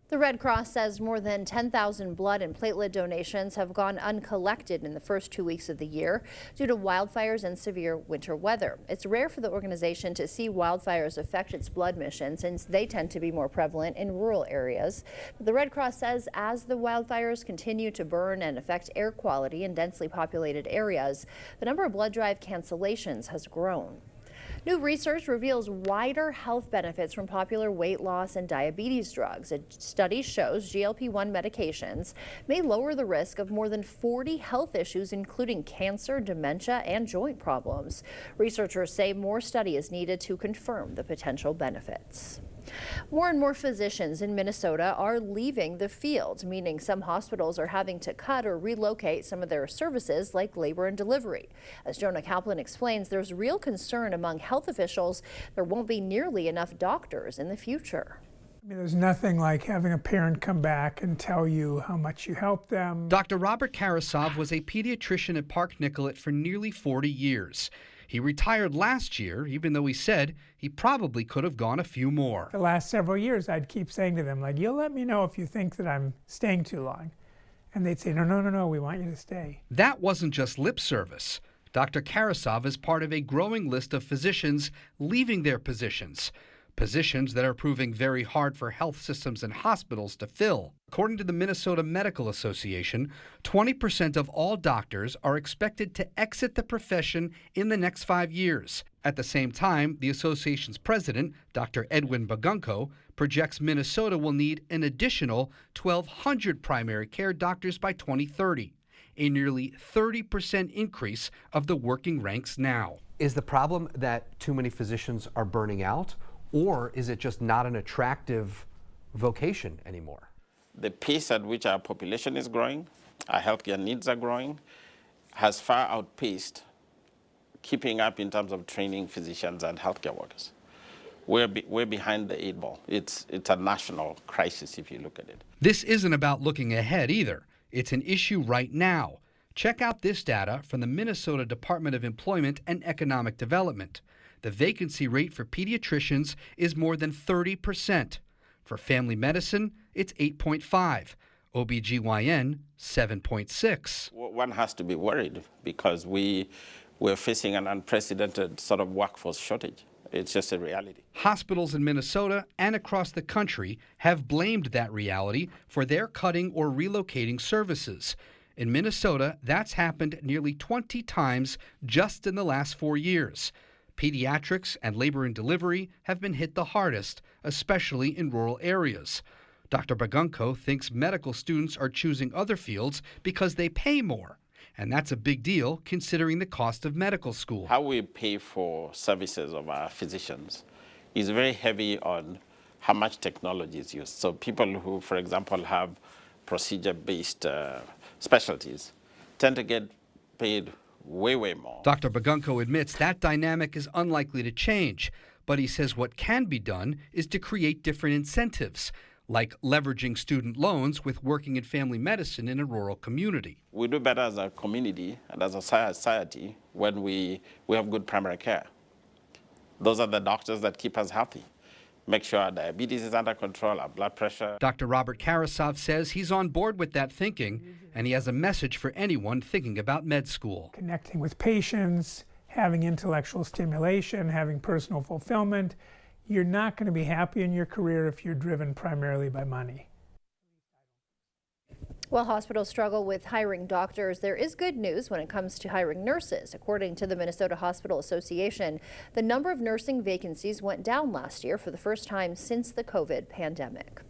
The Red Cross says more than 10,000 blood and platelet donations have gone uncollected in the first 2 weeks of the year due to wildfires and severe winter weather. It's rare for the organization to see wildfires affect its blood mission since they tend to be more prevalent in rural areas. But the Red Cross says as the wildfires continue to burn and affect air quality in densely populated areas, the number of blood drive cancellations has grown. New research reveals wider health benefits from popular weight loss and diabetes drugs. A study shows GLP-1 medications may lower the risk of more than 40 health issues, including cancer, dementia, and joint problems. Researchers say more study is needed to confirm the potential benefits. More and more physicians in Minnesota are leaving the field, meaning some hospitals are having to cut or relocate some of their services like labor and delivery. As Jonah Kaplan explains, there's real concern among health officials there won't be nearly enough doctors in the future. I mean, there's nothing like having a parent come back and tell you how much you helped them. Dr. Robert Karasov was a pediatrician at Park Nicollet for nearly 40 years. He retired last year, even though he said he probably could have gone a few more. The last several years, I'd keep saying to them, like, you'll let me know if you think that I'm staying too long. And they'd say, no, we want you to stay. That wasn't just lip service. Dr. Karasov is part of a growing list of physicians leaving their positions that are proving very hard for health systems and hospitals to fill. According to the Minnesota Medical Association, 20% of all doctors are expected to exit the profession in the next 5 years. At the same time, the association's president, Dr. Edwin Bagunko, projects Minnesota will need an additional 1,200 primary care doctors by 2030, a nearly 30% increase of the working ranks now. Is the problem that too many physicians are burning out? Or is it just not an attractive vocation anymore? The pace at which our population is growing, our healthcare needs are growing, has far outpaced keeping up in terms of training physicians and healthcare workers. We're behind the 8 ball. It's a national crisis if you look at it. This isn't about looking ahead either. It's an issue right now. Check out this data from the Minnesota Department of Employment and Economic Development. The vacancy rate for pediatricians is more than 30%. For family medicine, it's 8.5. OBGYN, 7.6. One has to be worried because we're facing an unprecedented sort of workforce shortage. It's just a reality. Hospitals in Minnesota and across the country have blamed that reality for their cutting or relocating services. In Minnesota, that's happened nearly 20 times just in the last 4 years. Pediatrics and labor and delivery have been hit the hardest, especially in rural areas. Dr. Bagunko thinks medical students are choosing other fields because they pay more. And that's a big deal considering the cost of medical school. How we pay for services of our physicians is very heavy on how much technology is used. So people who, for example, have procedure-based specialties tend to get paid way more. Dr. Bagunko admits that dynamic is unlikely to change, but he says what can be done is to create different incentives, like leveraging student loans with working in family medicine in a rural community. We do better as a community and as a society when we have good primary care. Those are the doctors that keep us healthy. Make sure our diabetes is under control, our blood pressure. Dr. Robert Karasov says he's on board with that thinking, and he has a message for anyone thinking about med school. Connecting with patients, having intellectual stimulation, having personal fulfillment. You're not going to be happy in your career if you're driven primarily by money. While hospitals struggle with hiring doctors, there is good news when it comes to hiring nurses. According to the Minnesota Hospital Association, the number of nursing vacancies went down last year for the first time since the COVID pandemic.